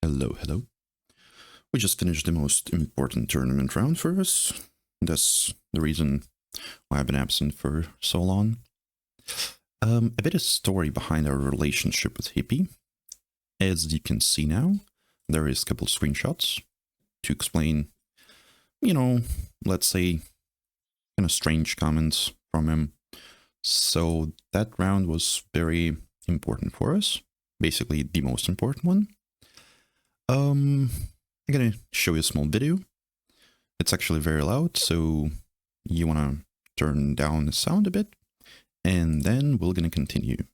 Hello, hello. We just finished the most important tournament round for us. That's the reason why I've been absent for so long. A bit of story behind our relationship with Hippie. As you can see now, there is a couple of screenshots to explain, let's say, kind of strange comments from him. So that round was very important for us. Basically, the most important one. I'm gonna show you a small video. It's actually very loud, so you wanna turn down the sound a bit, and then we're gonna continue.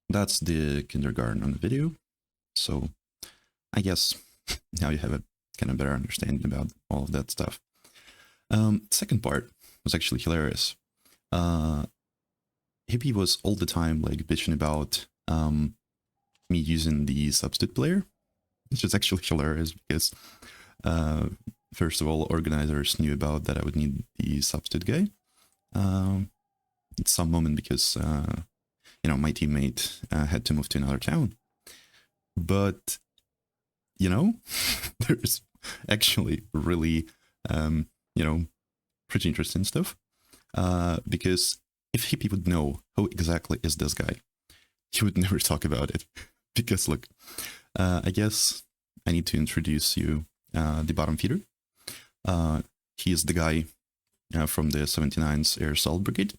That's the kindergarten on the video, so I guess now you have a kind of better understanding about all of that stuff. Second part was actually hilarious. Hippie was all the time like bitching about me using the substitute player, which is actually hilarious because first of all, organizers knew about that I would need the substitute guy at some moment because my teammate had to move to another town. But there's actually really pretty interesting stuff because if Hippie would know who exactly is this guy, he would never talk about it. Because look, I guess I need to introduce you the bottom feeder. He is the guy from the 79th Air Assault Brigade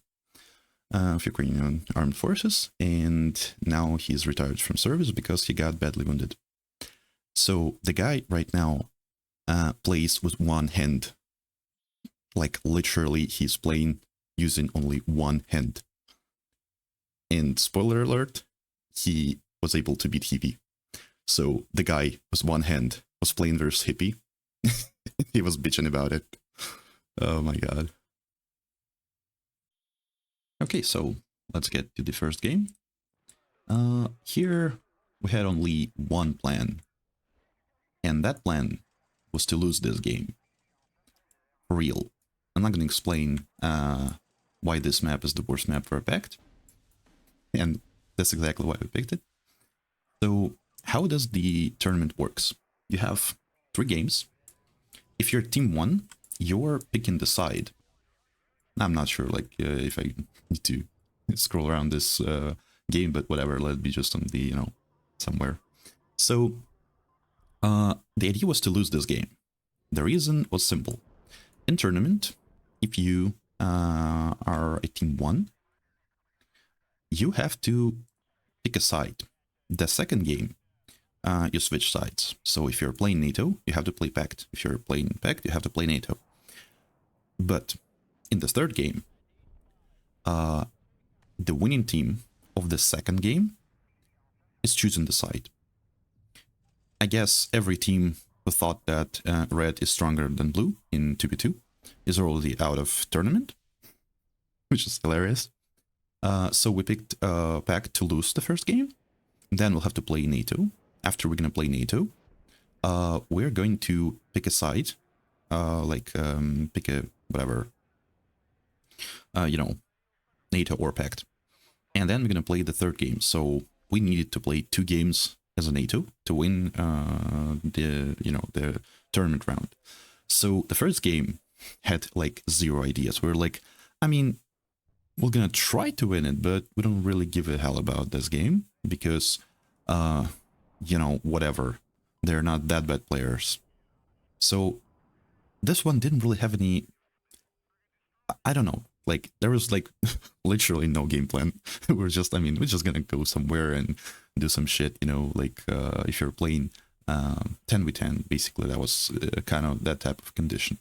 of Ukrainian Armed Forces, and now he's retired from service because he got badly wounded. So the guy right now plays with one hand. Like literally he's playing using only one hand. And spoiler alert, he was able to beat Hippie. So the guy with one hand was playing versus Hippie. He was bitching about it. Oh my god. Okay, so let's get to the first game. Here we had only one plan. And that plan was to lose this game. For real. I'm not going to explain why this map is the worst map for a pact. And that's exactly why we picked it. So how does the tournament works? You have 3 games. If you're team 1, you're picking the side. I'm not sure if I need to scroll around this game, but whatever, let it be just on the, somewhere. So the idea was to lose this game. The reason was simple. In tournament, if you are a team 1, you have to pick a side. The second game, you switch sides. So if you're playing NATO, you have to play Pact. If you're playing Pact, you have to play NATO. But in the third game, the winning team of the second game is choosing the side. I guess every team who thought that red is stronger than blue in 2v2 is already out of tournament, which is hilarious. So we picked Pact to lose the first game. Then we'll have to play NATO. After we're going to play NATO, we're going to pick a side, pick a whatever, NATO or Pact. And then we're going to play the third game. So we needed to play 2 games as a NATO to win the tournament round. So the first game had like 0 ideas. We were like, we're gonna try to win it, but we don't really give a hell about this game because, whatever. They're not that bad players. So this one didn't really have any, I don't know, like there was like literally no game plan. we're just gonna go somewhere and do some shit, if you're playing 10v10, basically that was kind of that type of condition.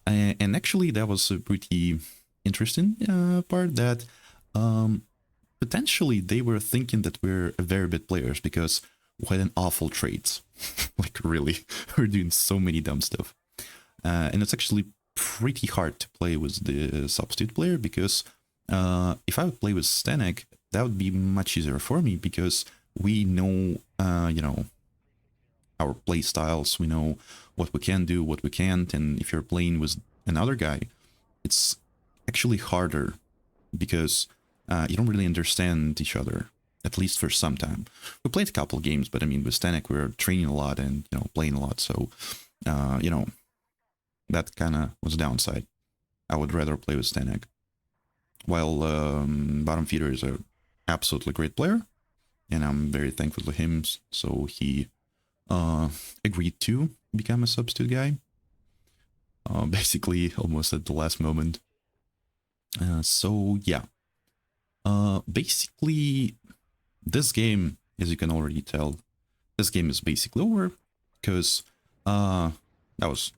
And actually that was a pretty interesting part that potentially they were thinking that we're very bad players because what an awful trait. Like, really, we're doing so many dumb stuff. And it's actually pretty hard to play with the substitute player, because if I would play with STANAG, that would be much easier for me, because we know, you know, our play styles, we know what we can do, what we can't, and if you're playing with another guy, it's actually harder, because you don't really understand each other, at least for some time. We played a couple games, but I mean, with STANAG, we were training a lot and, you know, playing a lot, so, you know, that kind of was a downside. I would rather play with STANAG. While Bottom Feeder is an absolutely great player, and I'm very thankful to him, so he agreed to become a substitute guy, basically almost at the last moment. So yeah, basically this game, as you can already tell, this game is basically over, because that was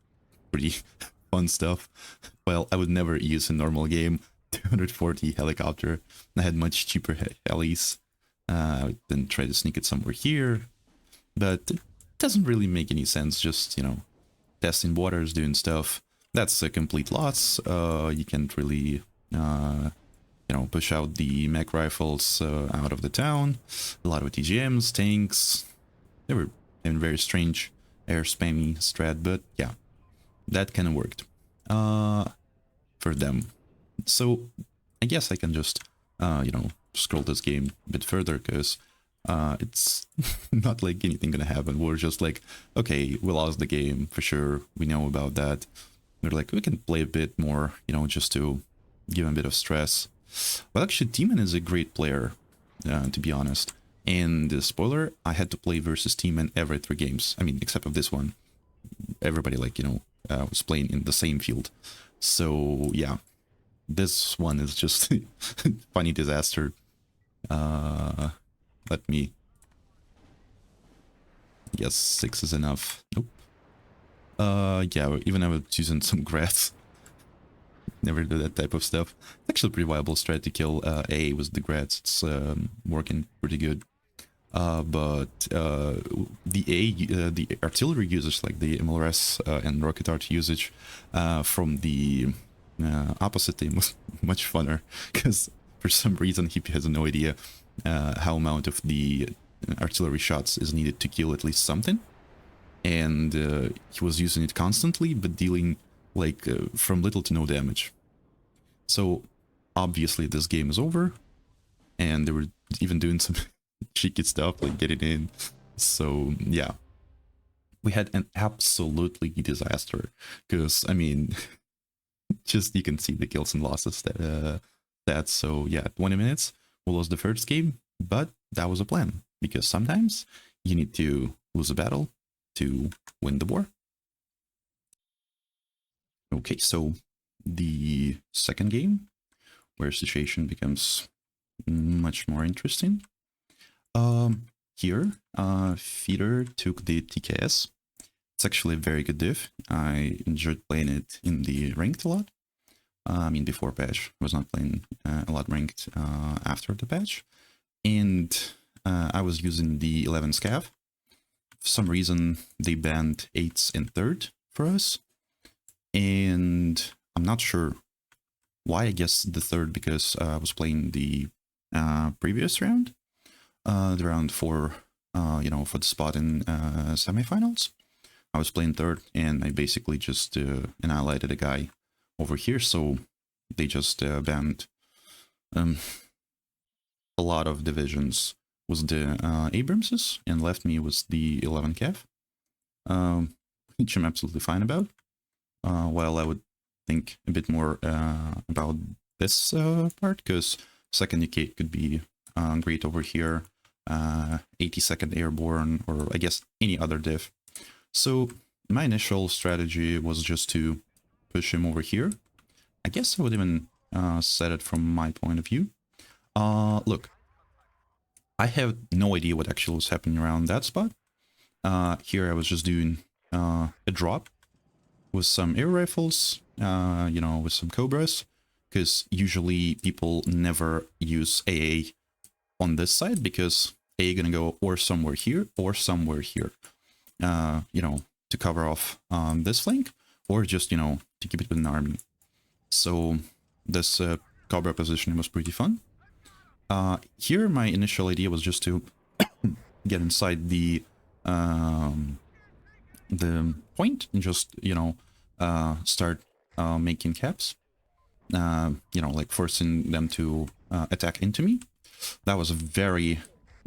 pretty fun stuff. Well, I would never use a normal game 240 helicopter. I had much cheaper helis. I then try to sneak it somewhere here, but it doesn't really make any sense. Just, you know, testing waters, doing stuff. That's a complete loss. You can't really, you know, push out the mech rifles out of the town. A lot of TGMs, tanks. They were having very strange air spammy strat, but yeah, that kind of worked for them. So I guess I can just, you know, scroll this game a bit further, because it's not like anything gonna happen. We're just like, okay, we lost the game for sure. We know about that. We're like, we can play a bit more, you know, just to give him a bit of stress. Well, actually, Demon is a great player, to be honest. And spoiler, I had to play versus Demon every 3 games. I mean, except of this one. Everybody, like, you know, was playing in the same field. So yeah, this one is just funny disaster. Let me guess 6 is enough. Nope. Yeah, even I was using some grass. Never do that type of stuff. It's actually a pretty viable strat to kill A with the grats. It's working pretty good. But the artillery usage, like the MLRS and rocket art usage from the opposite team was much funner, because for some reason Hippie has no idea how amount of the artillery shots is needed to kill at least something, and he was using it constantly, but dealing like from little to no damage. So obviously this game is over, and they were even doing some cheeky stuff like getting in. So yeah, we had an absolutely disaster, because I mean, just you can see the kills and losses that so yeah, 20 minutes we lost the first game, but that was a plan, because sometimes you need to lose a battle to win the war. Okay, so the second game, where situation becomes much more interesting. Here, Feeder took the TKS. It's actually a very good div. I enjoyed playing it in the ranked a lot. I mean, before patch, I was not playing a lot ranked after the patch. And I was using the 11 scav. For some reason, they banned 8s and 3rd for us. And I'm not sure why. I guess the 3rd, because I was playing the previous round. The round 4, you know, for the spot in semifinals. I was playing 3rd, and I basically just annihilated a guy over here, so they just banned a lot of divisions with the Abramses, and left me with the 11 Cav, which I'm absolutely fine about. While I would think a bit more about this part, because second UK could be great over here, 82nd Airborne, or I guess any other div. So my initial strategy was just to push him over here. I guess I would even set it from my point of view. Look, I have no idea what actually was happening around that spot. Here I was just doing a drop with some air rifles, you know, with some Cobras, because usually people never use AA on this side, because A gonna go or somewhere here or somewhere here, you know, to cover off this flank, or just, you know, to keep it with an army. So this Cobra positioning was pretty fun. Here, my initial idea was just to get inside the point and just, you know, start making caps. You know, like forcing them to attack into me. That was very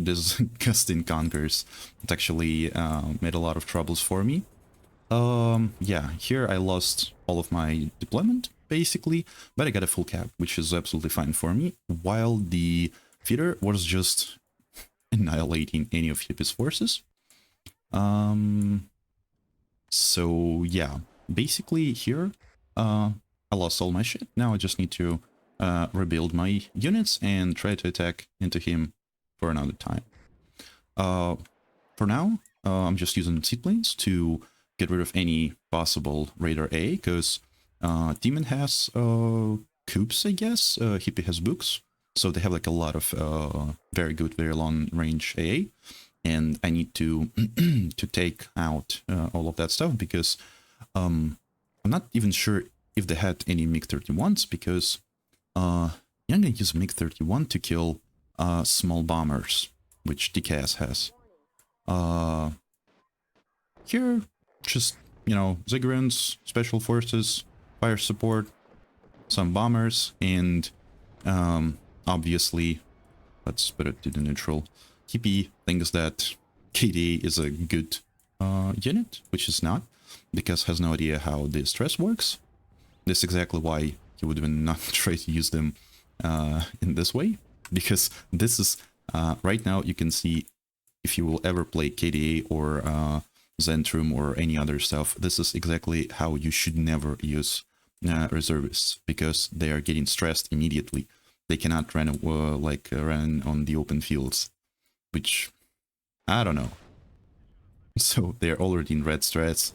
disgusting conquers. It actually made a lot of troubles for me. Yeah, here I lost all of my deployment, basically, but I got a full cap, which is absolutely fine for me, while the feeder was just annihilating any of Hippie's forces. So yeah, basically here, I lost all my shit. Now I just need to rebuild my units and try to attack into him for another time. For now, I'm just using seaplanes to get rid of any possible Raider A, because Demon has coops, I guess. Hippie has books, so they have like a lot of very good, very long range AA, and I need to to take out all of that stuff, because I'm not even sure if they had any MiG-31s, because I'm gonna use MiG-31 to kill small bombers, which DKS has. Here, just, you know, Ziggurats, special forces, fire support, some bombers, and obviously, let's put it to the neutral. Hippie thinks that KDA is a good unit, which is not, because has no idea how the stress works. This is exactly why he would even not try to use them in this way, because this is, right now you can see, if you will ever play KDA or Zentrum or any other stuff, this is exactly how you should never use reservists, because they are getting stressed immediately. They cannot run run on the open fields, which I don't know. So they're already in red stress.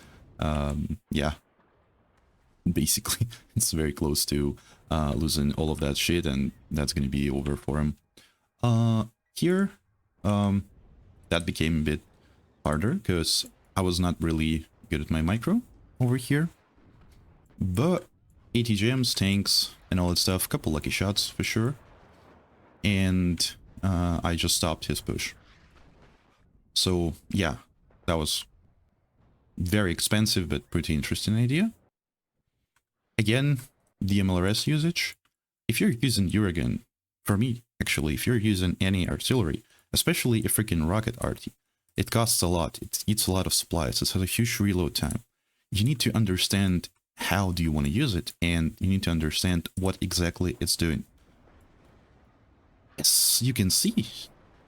Yeah, basically it's very close to losing all of that shit, and that's gonna be over for him. Here, that became a bit harder because I was not really good at my micro over here, but ATGMs, tanks, and all that stuff, couple lucky shots for sure, and I just stopped his push. So yeah, that was very expensive but pretty interesting idea. Again, the MLRS usage. If you're using Uragan, for me actually, if you're using any artillery, especially a freaking rocket arty, it costs a lot, it eats a lot of supplies, it has a huge reload time. You need to understand how do you want to use it, and you need to understand what exactly it's doing. As you can see,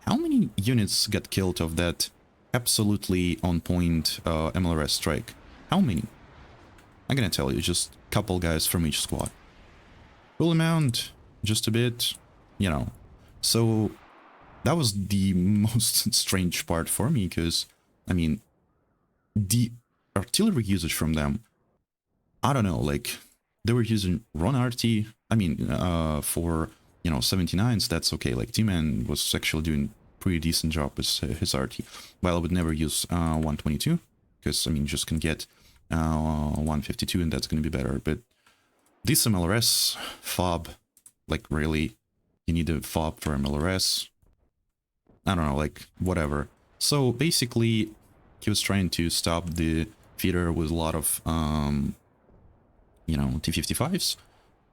how many units got killed of that absolutely on point MLRS strike? How many? I'm gonna tell you, just a couple guys from each squad. Full amount, just a bit, you know. So that was the most strange part for me, because, I mean, the artillery usage from them, I don't know, like, they were using Ron RT, I mean, for, you know, 79s, that's okay, like, T-Man was actually doing pretty decent job with his RT, while I would never use 122, because, I mean, just can get 152 and that's going to be better, but this MLRS, FOB, like, really, you need a FOB for MLRS, I don't know, like, whatever. So basically, he was trying to stop the feeder with a lot of, you know, T-55s,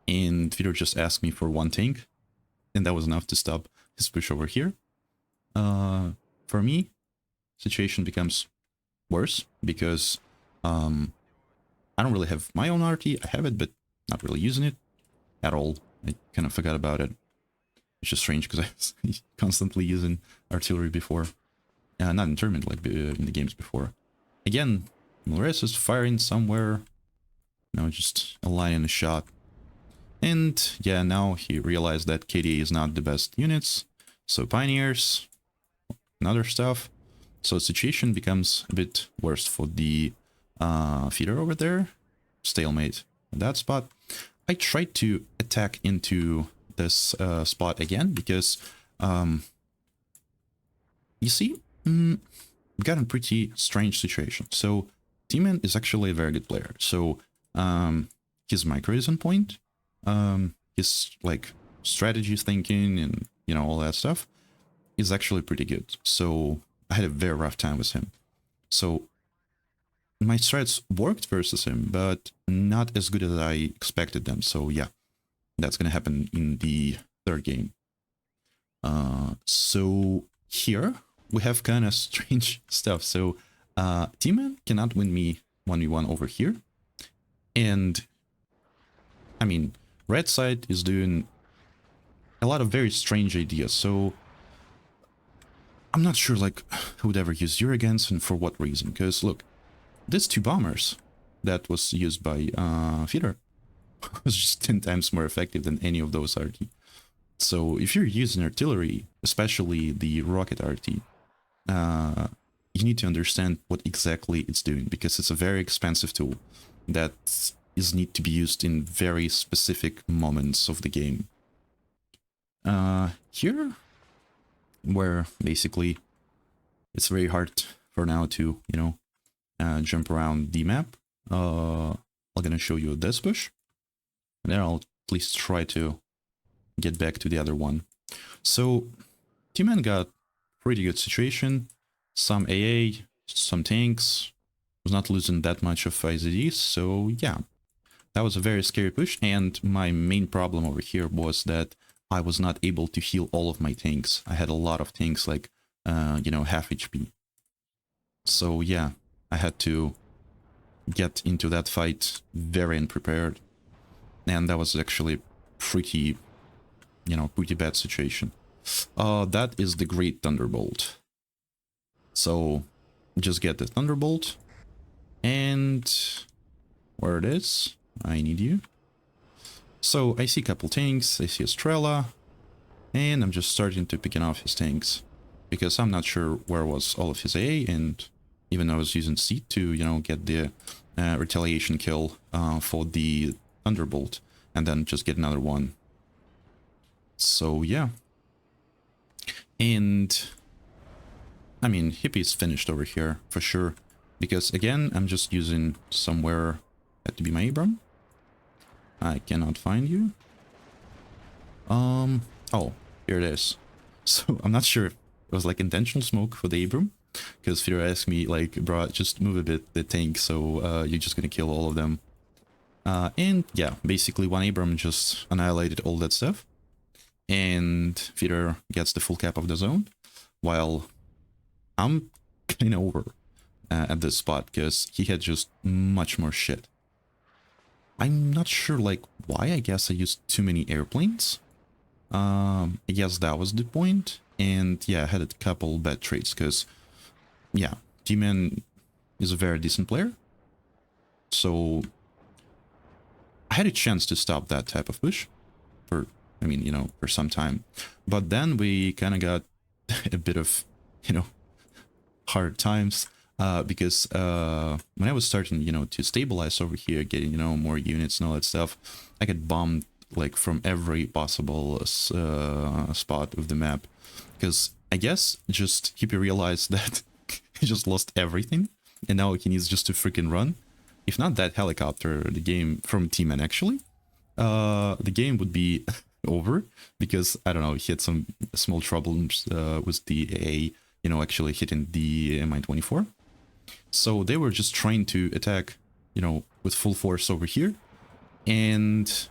and feeder just asked me for one tank, and that was enough to stop his push over here. For me, situation becomes worse, because I don't really have my own RT. I have it, but not really using it at all. I kind of forgot about it. It's just strange because I was constantly using artillery before. Not in tournament, like in the games before. Again, Mores is firing somewhere. No, just aligning a shot. And yeah, now he realized that KDA is not the best units. So Pioneers and other stuff. So the situation becomes a bit worse for the feeder over there. Stalemate in that spot. I tried to attack into this spot again, because you see, we got a pretty strange situation. So T-Man is actually a very good player. So his micro is on point. His like strategy thinking and all that stuff is actually pretty good. So I had a very rough time with him. So my strats worked versus him, but not as good as I expected them. So yeah, that's gonna happen in the third game. So here we have kind of strange stuff. So T-Man cannot win me 1v1 over here. And I mean, red side is doing a lot of very strange ideas. So I'm not sure like who would ever use Ur against and for what reason. Because look, these two bombers that was used by Feeder was just 10 times more effective than any of those RT. So if you're using artillery, especially the rocket RT, you need to understand what exactly it's doing, because it's a very expensive tool that is need to be used in very specific moments of the game. Here, where basically it's very hard for now to, jump around the map, I'm gonna show you this bush, and then I'll at least try to get back to the other one. So T-Man got pretty good situation, some AA, some tanks, was not losing that much of IZDs, so yeah, that was a very scary push. And my main problem over here was that I was not able to heal all of my tanks. I had a lot of tanks like half HP. So yeah, I had to get into that fight very unprepared, and that was actually pretty bad situation. That is the Great Thunderbolt. So just get the Thunderbolt, and where it is, I need you. So I see a couple tanks, I see Estrella, and I'm just starting to picking off his tanks, because I'm not sure where was all of his AA, and even though I was using C to, get the retaliation kill for the Thunderbolt, and then just get another one. So yeah. And I mean, Hippie is finished over here for sure, because again, I'm just using somewhere had to be my Abram. I cannot find you. Oh, here it is. So I'm not sure if it was like intentional smoke for the Abram, because Fear asked me like, bro, just move a bit the tank, so you're just gonna kill all of them. And yeah, basically one Abram just annihilated all that stuff, and Feeder gets the full cap of the zone, while I'm kind of over at this spot, because he had just much more shit. I'm not sure like why. I guess I used too many airplanes. I guess that was the point. And yeah, I had a couple bad trades, because yeah, T-Man is a very decent player. So I had a chance to stop that type of push for, I mean, for some time. But then we kind of got a bit of, hard times. Because when I was starting, to stabilize over here, getting, more units and all that stuff, I get bombed like from every possible spot of the map. Because I guess just Hippie realized that he just lost everything, and now he needs just to freaking run. If not that helicopter, the game from T-Man actually, the game would be over, because I don't know, he had some small troubles with the AA, actually hitting the Mi-24. So they were just trying to attack, with full force over here, and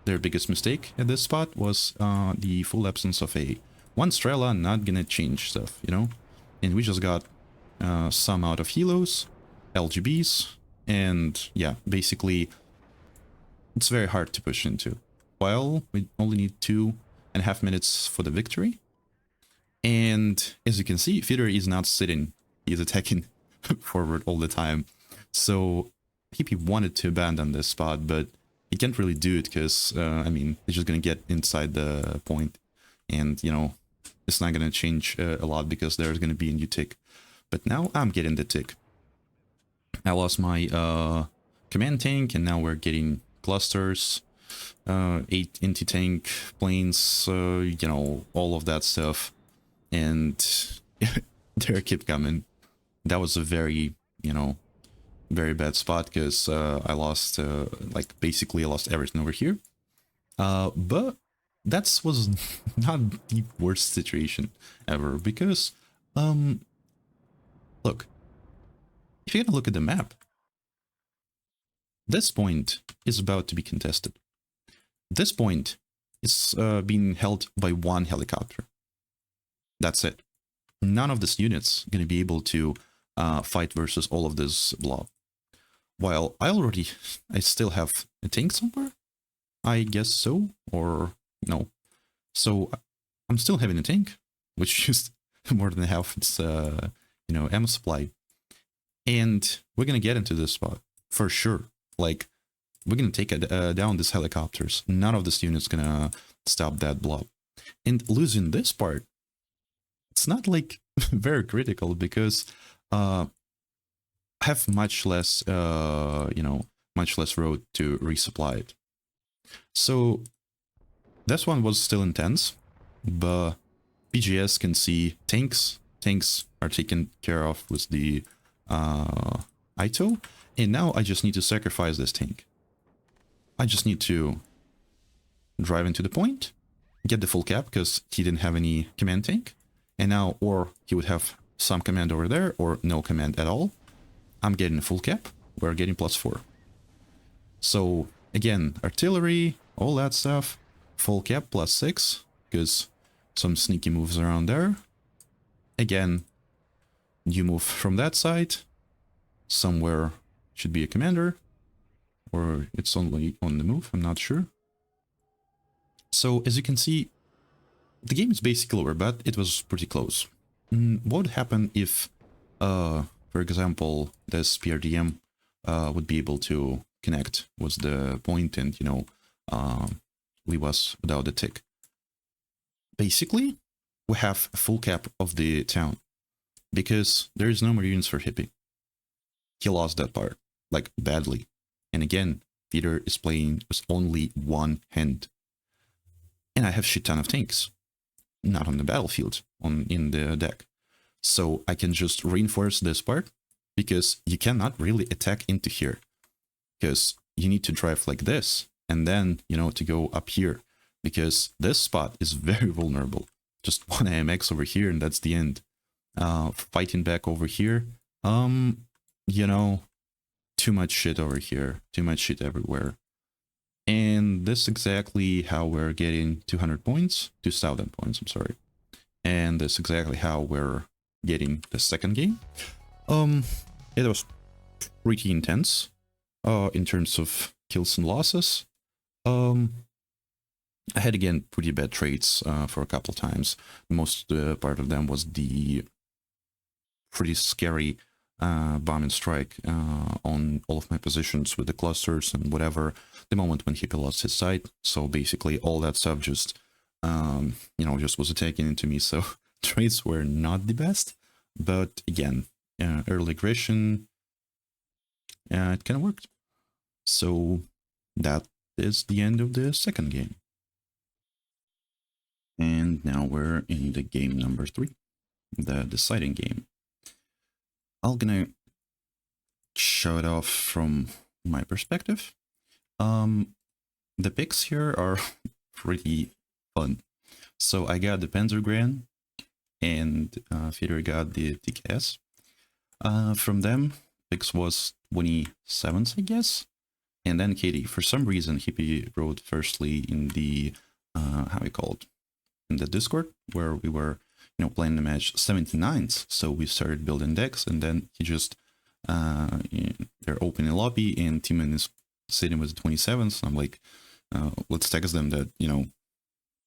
their biggest mistake at this spot was the full absence of a one Strela. Not gonna change stuff, and we just got some out of helos, LGBs, and yeah, basically it's very hard to push into. Well, we only need 2.5 minutes for the victory, and as you can see, Feeder is not sitting, he's attacking forward all the time. So Hippie wanted to abandon this spot, but he can't really do it, because I mean, he's just gonna get inside the point, and it's not gonna change a lot, because there's gonna be a new tick. But now I'm getting the tick. I lost my command tank, and now we're getting clusters, 8 anti-tank planes, all of that stuff. And There keep coming. That was a very, you know, very bad spot because I lost, like, basically I lost everything over here. But that was not the worst situation ever because, look, if you're gonna look at the map, this point is about to be contested. This point is being held by one helicopter. That's it. None of these units gonna be able to fight versus all of this blob. While I still have a tank somewhere? I guess so, or no. So I'm still having a tank, which is more than half its, ammo supply. And we're gonna get into this spot, for sure. Like, we're gonna take down these helicopters. None of this unit's gonna stop that blob. And losing this part, it's not like very critical because I have much less, much less road to resupply it. So this one was still intense, but PGS can see tanks. Tanks are taken care of with the ITO, and now I just need to sacrifice this tank. I just need to drive into the point, get the full cap because he didn't have any command tank, and now, or he would have some command over there or no command at all. I'm getting a full cap, we're getting +4. So again, artillery, all that stuff, full cap +6, because some sneaky moves around there. Again, you move from that side, somewhere should be a commander, or it's only on the move, I'm not sure. So as you can see, the game is basically over, but it was pretty close. What would happen if, for example, this PRDM would be able to connect with the point and, leave us without a tick? Basically, we have a full cap of the town, because there is no more units for Hippie. He lost that part, like, badly. And again, Peter is playing with only one hand. And I have shit ton of tanks. Not on the battlefield, in the deck. So I can just reinforce this part, because you cannot really attack into here. Because you need to drive like this, and then, to go up here. Because this spot is very vulnerable. Just one AMX over here, and that's the end. Fighting back over here, too much shit over here. Too much shit everywhere. And this is exactly how we're getting 200 points, 2,000 points, I'm sorry. And that's exactly how we're getting the second game. It was pretty intense, in terms of kills and losses. I had, again, pretty bad trades, for a couple of times. Most part of them was the pretty scary bomb and strike on all of my positions with the clusters and whatever, the moment when Hippie lost his sight. So basically all that stuff just, just was attacking into me. So trades were not the best, but again, early aggression, it kind of worked. So that is the end of the second game. And now we're in the game number 3, the deciding game. I'm gonna show it off from my perspective. The picks here are pretty fun. So I got the Panzergran, and Fedor got the TKS. From them, picks was 27th, I guess. And then Katie, for some reason, Hippie wrote firstly in the, in the Discord, where we were, playing the match 79th. So we started building decks, and then he just, they're opening a lobby, and Timon is sitting with 27th. I'm like, let's text them that,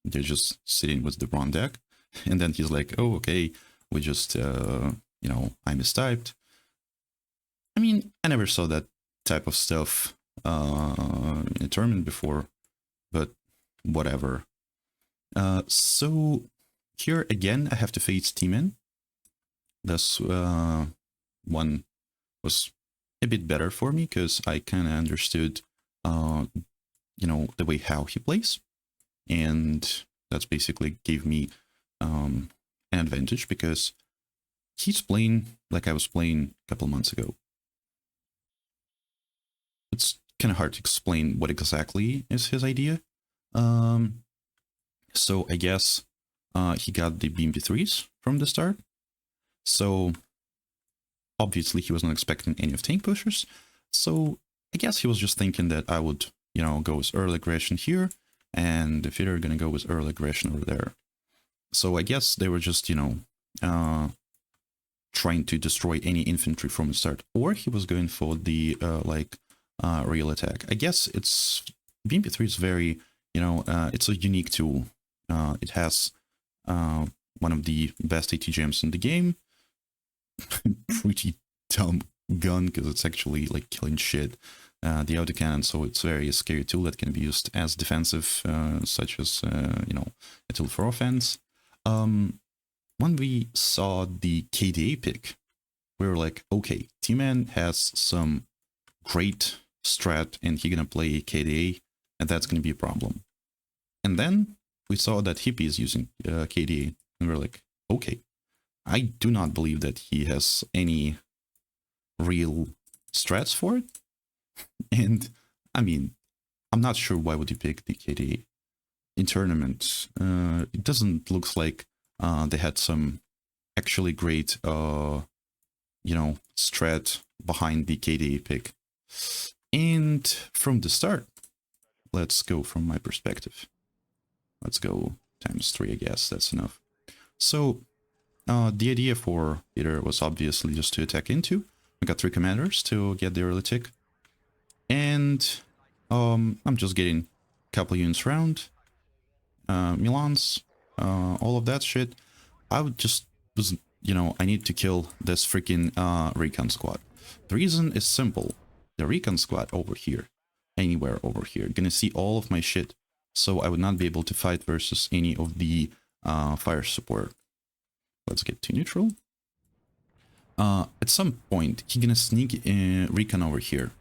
they're just sitting with the wrong deck. And then he's like, oh, okay, we just, I mistyped. I mean, I never saw that type of stuff in a tournament before, but whatever. So here again, I have to face Timon. This one was a bit better for me because I kind of understood, the way how he plays, and that's basically gave me an advantage because he's playing like I was playing a couple months ago. It's kind of hard to explain what exactly is his idea. So I guess he got the BMP3s from the start. So obviously he was not expecting any of tank pushers. So I guess he was just thinking that I would, you know, go with early aggression here, and the fitter are gonna go with early aggression over there. So I guess they were just, you know, trying to destroy any infantry from the start, or he was going for the real attack. I guess it's BMP3 is very, you know, it's a unique tool. It has one of the best ATGMs in the game. Pretty dumb gun because it's actually like killing shit. The autocannon, so it's very scary tool that can be used as defensive, such as you know, a tool for offense. When we saw the KDA pick, we were like, okay, T-Man has some great strat and he gonna play KDA, and that's gonna be a problem. And then we saw that Hippie is using KDA, and we're like, okay, I do not believe that he has any real strats for it. And I mean, I'm not sure why would you pick the KDA in tournament. It doesn't look like they had some actually great, you know, strat behind the KDA pick. And from the start, let's go from my perspective. Let's go ×3, I guess, that's enough. So the idea for Peter was obviously just to attack into. We got 3 commanders to get the early tick. And I'm just getting a couple units around. Milans, all of that shit. I would just was, you know, I need to kill this freaking recon squad. The reason is simple. The recon squad over here, anywhere over here, gonna see all of my shit. So I would not be able to fight versus any of the fire support. Let's get to neutral. At some point, he's gonna sneak recon over here,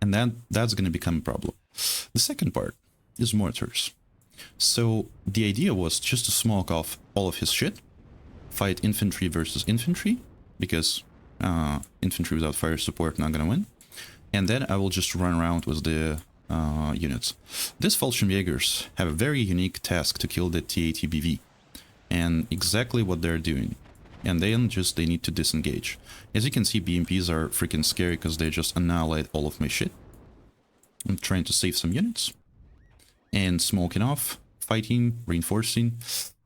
and that's gonna become a problem. The second part is mortars. So the idea was just to smoke off all of his shit, fight infantry versus infantry, because infantry without fire support not gonna win, and then I will just run around with the units. These Fallschirmjägers have a very unique task to kill the TATBV, and exactly what they're doing. And then just they need to disengage. As you can see, BMPs are freaking scary because they just annihilate all of my shit. I'm trying to save some units. And smoking off, fighting, reinforcing.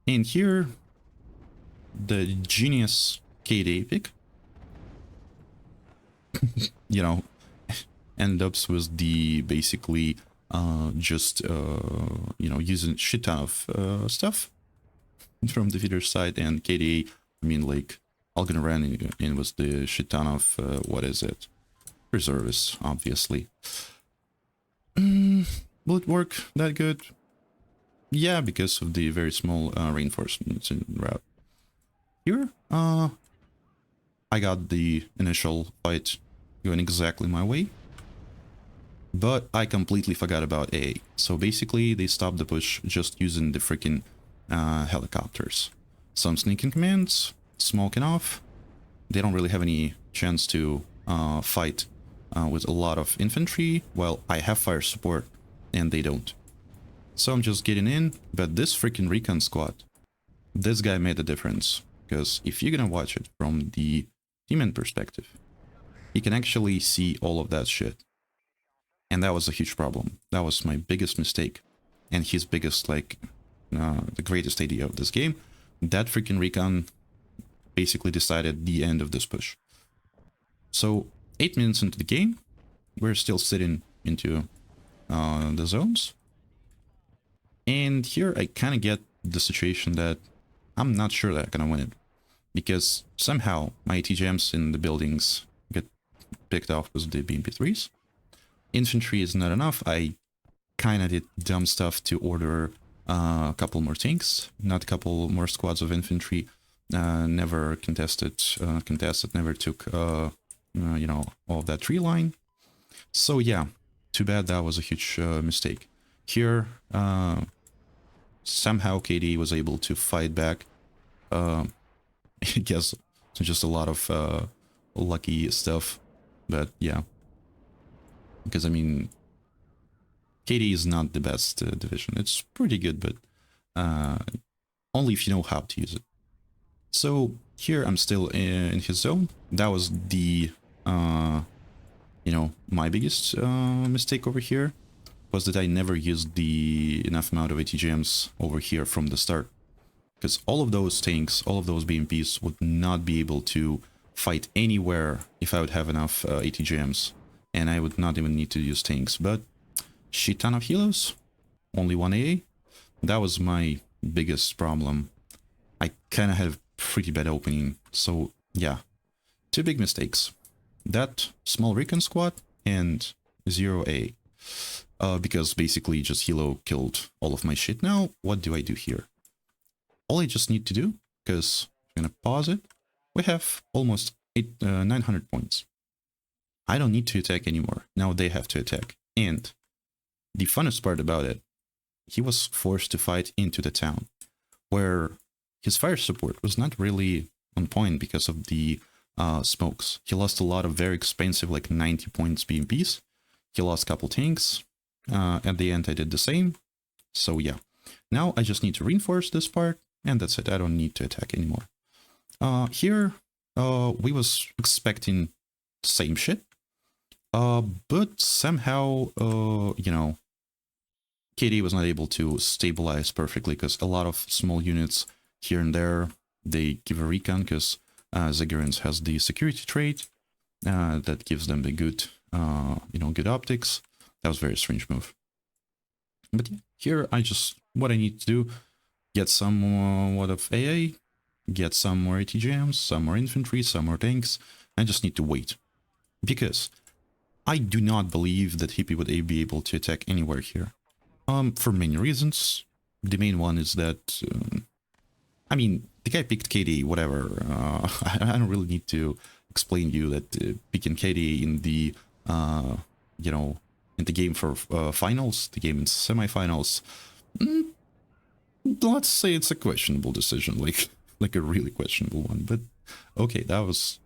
And here, the genius KDA pick, you know, end up with the basically just, you know, using shit ton of stuff from the feeder side, and KDA, I mean, like, I'm gonna run in with the shit ton of, what is it? Reservists, obviously. Will it work that good? Yeah, because of the very small reinforcements in route. Here, I got the initial fight going exactly my way, but I completely forgot about A. So basically, they stopped the push just using the freaking helicopters. Some sneaking commands, smoking off. They don't really have any chance to fight with a lot of infantry, while I have fire support and they don't. So I'm just getting in, but this freaking recon squad, this guy made a difference. Because if you're gonna watch it from the team perspective, you can actually see all of that shit. And that was a huge problem. That was my biggest mistake. And his biggest, like, the greatest idea of this game. That freaking recon basically decided the end of this push. So 8 minutes into the game, we're still sitting into the zones. And here I kind of get the situation that I'm not sure that I'm gonna win it. Because somehow my TGMs in the buildings get picked off with the BMP3s. Infantry is not enough. I kind of did dumb stuff to order a couple more tanks, not a couple more squads of infantry. Never contested, never took, you know, all of that tree line. So yeah, too bad, that was a huge mistake. Here, somehow KD was able to fight back. I guess So just a lot of lucky stuff. But yeah, because I mean, KD is not the best division. It's pretty good, but only if you know how to use it. So here I'm still in his zone. That was the, you know, my biggest mistake over here was that I never used the enough amount of ATGMs over here from the start. Because all of those tanks, all of those BMPs would not be able to fight anywhere if I would have enough ATGMs. And I would not even need to use tanks. But shit ton of helos, only one AA. That was my biggest problem. I kind of had a pretty bad opening. So yeah, two big mistakes. That small recon squad and 0A. Because basically just helo killed all of my shit. Now, what do I do here? All I just need to do, because I'm gonna pause it, we have almost 900 points. I don't need to attack anymore. Now they have to attack. And the funnest part about it, he was forced to fight into the town, where his fire support was not really on point because of the smokes. He lost a lot of very expensive, like 90 points BMPs. He lost a couple tanks. At the end, I did the same. So yeah, now I just need to reinforce this part, and that's it. I don't need to attack anymore. Here, we was expecting the same shit. But somehow, you know, KD was not able to stabilize perfectly because a lot of small units here and there, they give a recon because Ziggurat's has the security trait that gives them the good, you know, good optics. That was a very strange move. But yeah, here I just, what I need to do, get some more of AA, get some more ATGMs, some more infantry, some more tanks. I just need to wait. Because I do not believe that Hippie would be able to attack anywhere here. For many reasons. The main one is that, I mean, the guy picked KD, whatever. I don't really need to explain to you that picking KD in the, you know, in the game for finals, the game in semifinals, let's say it's a questionable decision, like a really questionable one. But okay, that was,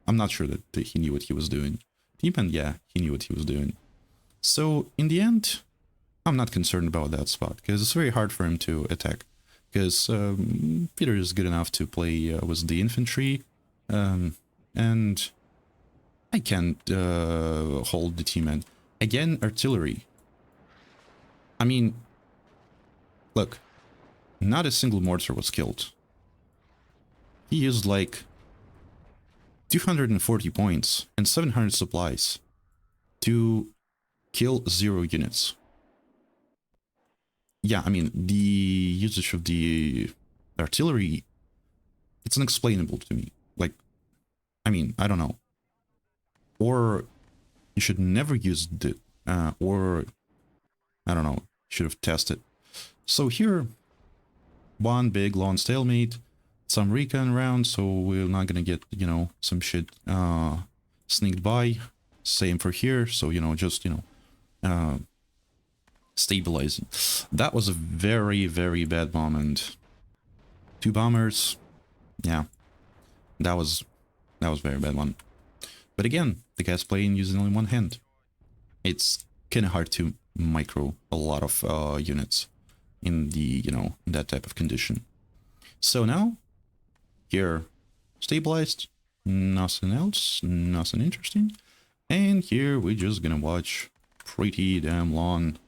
I'm not sure that he knew what he was doing. Teamman, yeah, he knew what he was doing. So in the end, I'm not concerned about that spot because it's very hard for him to attack. Because Peter is good enough to play with the infantry, and I can't hold the team. Again, artillery. I mean, look, not a single mortar was killed. He used like 240 points and 700 supplies to kill 0 units. Yeah, I mean, the usage of the artillery, it's unexplainable to me. Like, I mean, I don't know. Or you should never use it, or, I don't know, should have tested. So here, one big long stalemate, some recon round, so we're not gonna get, you know, some shit sneaked by. Same for here, so, you know, just, you know, stabilizing. That was a very, very bad moment. 2 bombers, yeah, that was a very bad one. But again, the guy's playing using only one hand. It's kind of hard to micro a lot of units in the, you know, that type of condition. So now, here, stabilized, nothing else, nothing interesting. And here we're just gonna watch pretty damn long,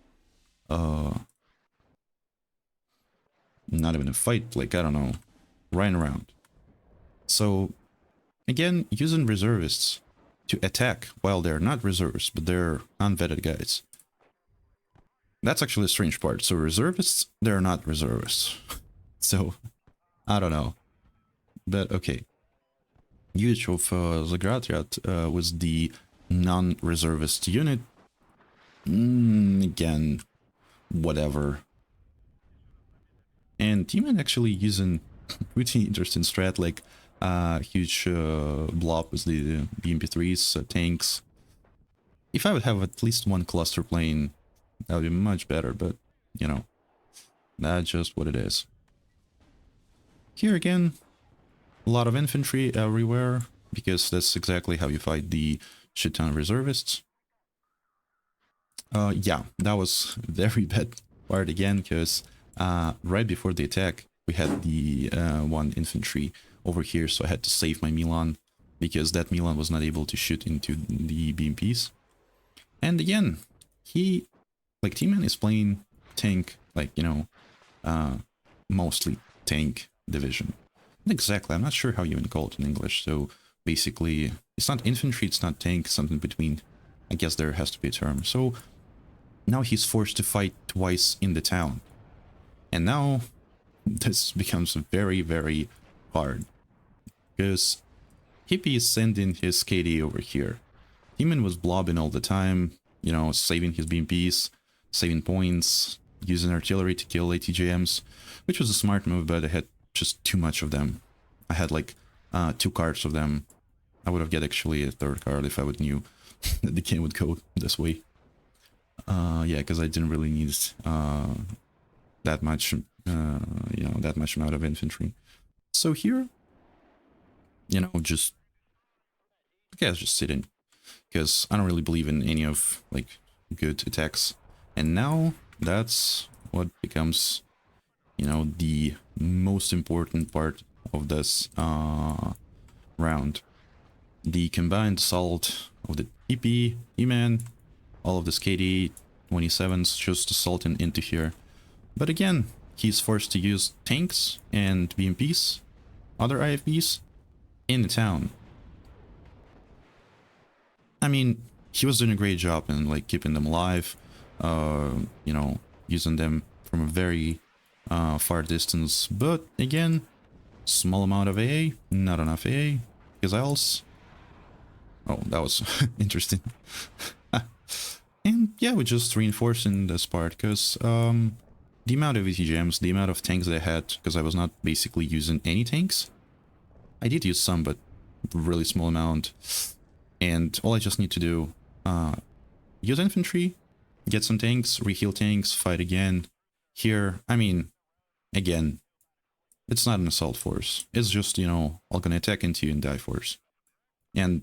not even a fight, like, I don't know, running around. So, again, using reservists to attack while they're not reservists, but they're unvetted guys. That's actually a strange part. So reservists, they're not reservists. So, I don't know. But okay. Use of Zagratrat was the non-reservist unit. Again, whatever. And Teamman actually using pretty interesting strat, like huge blob with the BMP3s, tanks. If I would have at least one cluster plane, that would be much better, but, you know, that's just what it is. Here again, a lot of infantry everywhere, because that's exactly how you fight the shit ton of reservists. Yeah, that was very bad part again, because right before the attack, we had the one infantry over here, so I had to save my Milan, because that Milan was not able to shoot into the BMPs. And again, T-Man is playing tank, like, you know, mostly tank division. Not exactly, I'm not sure how you even call it in English, so basically, it's not infantry, it's not tank, something between. I guess there has to be a term. So now he's forced to fight twice in the town. And now this becomes very, very hard. Because Hippie is sending his KD over here. Demon was blobbing all the time, you know, saving his BMPs, saving points, using artillery to kill ATGMs, which was a smart move, but I had just too much of them. I had like 2 cards of them. I would have get actually a 3rd card if I would knew that the game would go this way. Yeah, because I didn't really need that much, you know, that much amount of infantry. So here, you know, just, I guess just sitting, because I don't really believe in any of, like, good attacks. And now, that's what becomes, you know, the most important part of this round. The combined assault of the Hippie, E-Man, all of this KD 27s just assaulting into here. But again, he's forced to use tanks and BMPs, other IFBs, in the town. I mean, he was doing a great job in, like, keeping them alive, you know, using them from a very far distance. But again, small amount of AA, not enough AA, because else... Oh, that was interesting. And yeah, we're just reinforcing this part, because the amount of ETGMs, the amount of tanks that I had, because I was not basically using any tanks. I did use some, but really small amount. And all I just need to do, use infantry, get some tanks, reheal tanks, fight again. Here, I mean, again, it's not an assault force. It's just, you know, I'm gonna attack into you and die force. And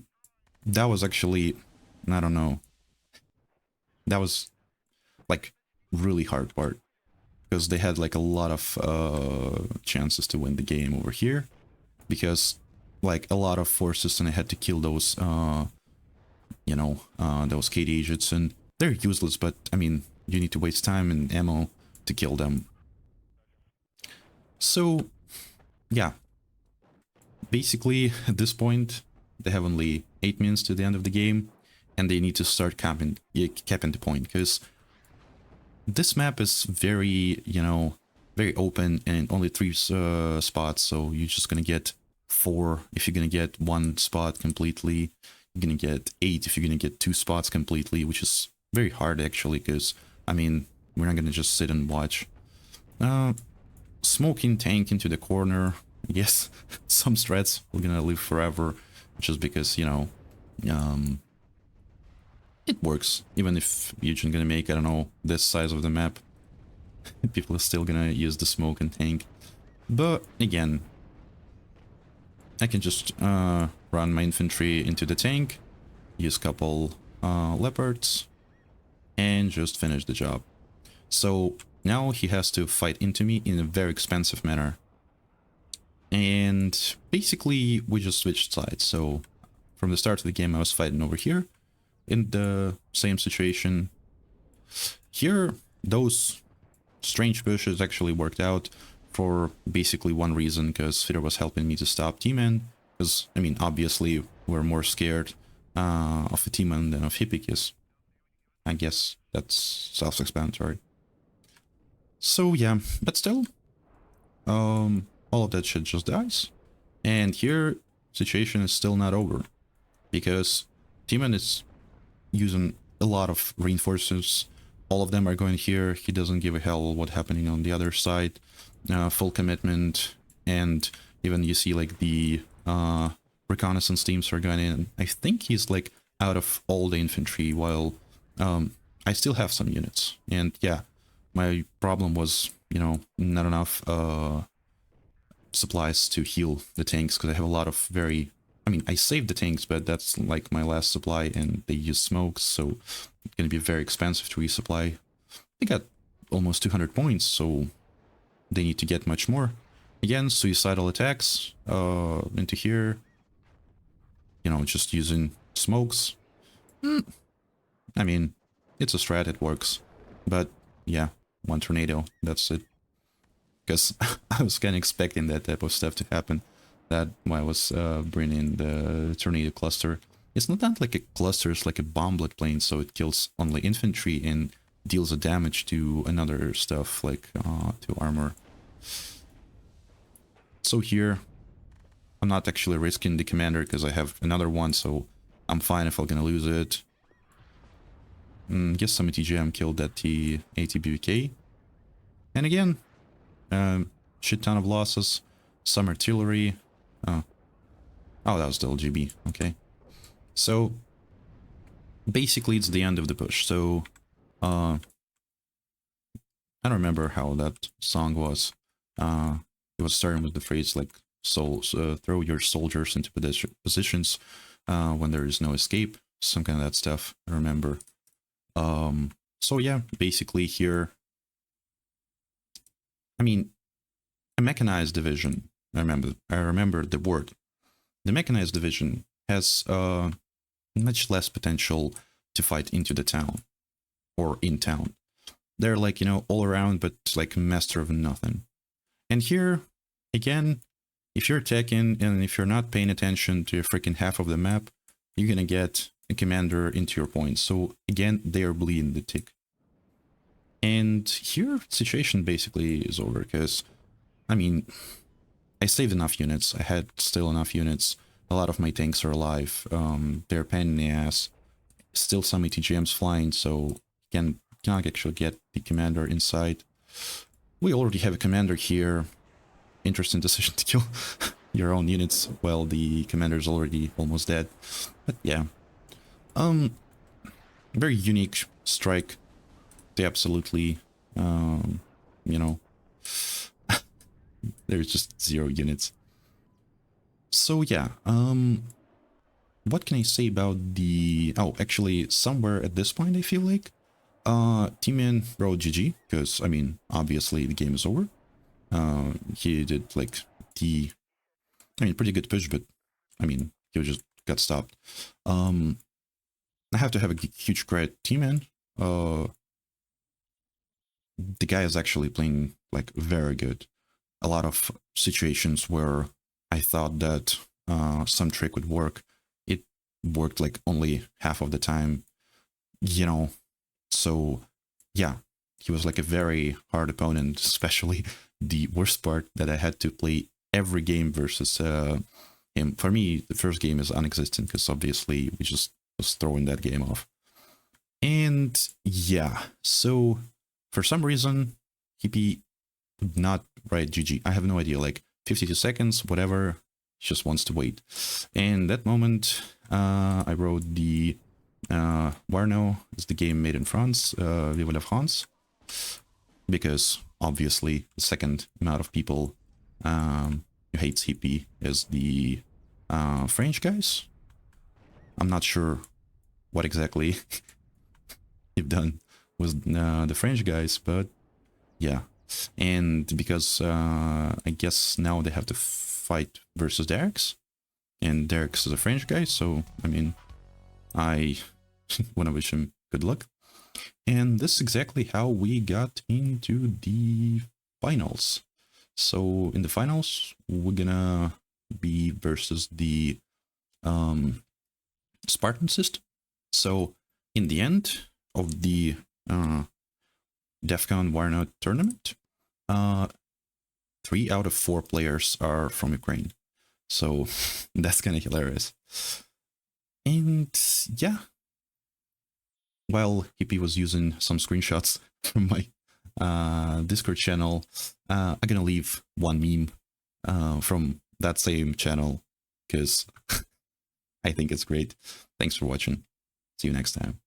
that was actually, I don't know, that was, like, really hard part. Because they had, like, a lot of chances to win the game over here. Because, like, a lot of forces, and I had to kill those, you know, those KD agents, and they're useless, but, I mean, you need to waste time and ammo to kill them. So, yeah. Basically, at this point, they have only 8 minutes to the end of the game, and they need to start capping the point, because this map is very, you know, very open, and only 3 spots, so you're just gonna get 4 if you're gonna get 1 spot completely. You're gonna get 8 if you're gonna get 2 spots completely, which is very hard actually, because, I mean, we're not gonna just sit and watch. Smoking tank into the corner. Yes, some strats we're gonna live forever, just because, you know, it works. Even if you're just gonna make, I don't know, this size of the map, people are still gonna use the smoke and tank. But again, I can just run my infantry into the tank, use a couple leopards, and just finish the job. So now he has to fight into me in a very expensive manner. And basically we just switched sides. So from the start of the game I was fighting over here in the same situation. Here those strange pushes actually worked out for basically one reason, because Fitter was helping me to stop T-Man. Because, I mean, obviously we're more scared of a T-Man than of Hippie, because I guess that's self-explanatory. So yeah, but still, all of that shit just dies. And here, situation is still not over, because T-Man is using a lot of reinforcements. All of them are going here. He doesn't give a hell what's happening on the other side. Full commitment, and even you see, like, the reconnaissance teams are going in. I think he's, like, out of all the infantry, while I still have some units. And yeah, my problem was, you know, not enough supplies to heal the tanks, because I have a lot of very... I mean, I saved the tanks, but that's like my last supply, and they use smokes, so it's gonna be very expensive to resupply. They got almost 200 points, so they need to get much more. Again, suicidal attacks into here. You know, just using smokes. I mean, it's a strat, it works. But yeah, one tornado, that's it. Because I was kind of expecting that type of stuff to happen. That why I was bringing the tornado cluster. It's not like a cluster, it's like a bomblet plane, so it kills only infantry and deals a damage to another stuff, like to armor. So here, I'm not actually risking the commander because I have another one, so I'm fine if I'm gonna lose it. Guess some TGM killed that ATBK. And again, shit ton of losses, some artillery. Oh, that was the LGB, okay. So, basically it's the end of the push, so... I don't remember how that song was. It was starting with the phrase like, throw your soldiers into positions when there is no escape, some kind of that stuff, I remember. So yeah, basically here, I mean, a mechanized division, I remember the word. The mechanized division has much less potential to fight into the town, or in town. They're like, you know, all around, but like master of nothing. And here, again, if you're attacking and if you're not paying attention to a freaking half of the map, you're gonna get a commander into your points. So again, they are bleeding the tick. And here, situation basically is over, because, I mean, I saved enough units. I had still enough units. A lot of my tanks are alive. They're a pain in the ass. Still some ATGMs flying, so cannot actually get the commander inside. We already have a commander here. Interesting decision to kill your own units while the commander is already almost dead. But yeah. Very unique strike. They absolutely, you know, there's just 0 units. So yeah, what can I say about the... Oh, actually, somewhere at this point, I feel like, T-Man wrote GG, because, I mean, obviously the game is over. He did, like, pretty good push, but, I mean, he just got stopped. I have to have a huge credit T-Man. The guy is actually playing, like, very good. A lot of situations where I thought that some trick would work, it worked, like, only half of the time, you know. So, yeah, he was, like, a very hard opponent, especially the worst part that I had to play every game versus him. For me, the first game is non-existent, because obviously we just was throwing that game off. And, yeah, so... For some reason, Hippie would not write GG. I have no idea, like 52 seconds, whatever, he just wants to wait. And that moment, I wrote the Warno is the game made in France, Vive la France, because obviously the second amount of people who hates Hippie is the French guys. I'm not sure what exactly you've done with the French guys, but yeah. And because I guess now they have to fight versus Derek's, and Derek's is a French guy, so I mean, I want to wish him good luck. And this is exactly how we got into the finals. So in the finals, we're gonna be versus the Spartan system. So in the end of the DEFCON Warno tournament, 3 out of 4 players are from Ukraine. So that's kind of hilarious. And yeah, while Hippie was using some screenshots from my Discord channel, I'm gonna leave one meme from that same channel, because I think it's great. Thanks for watching. See you next time.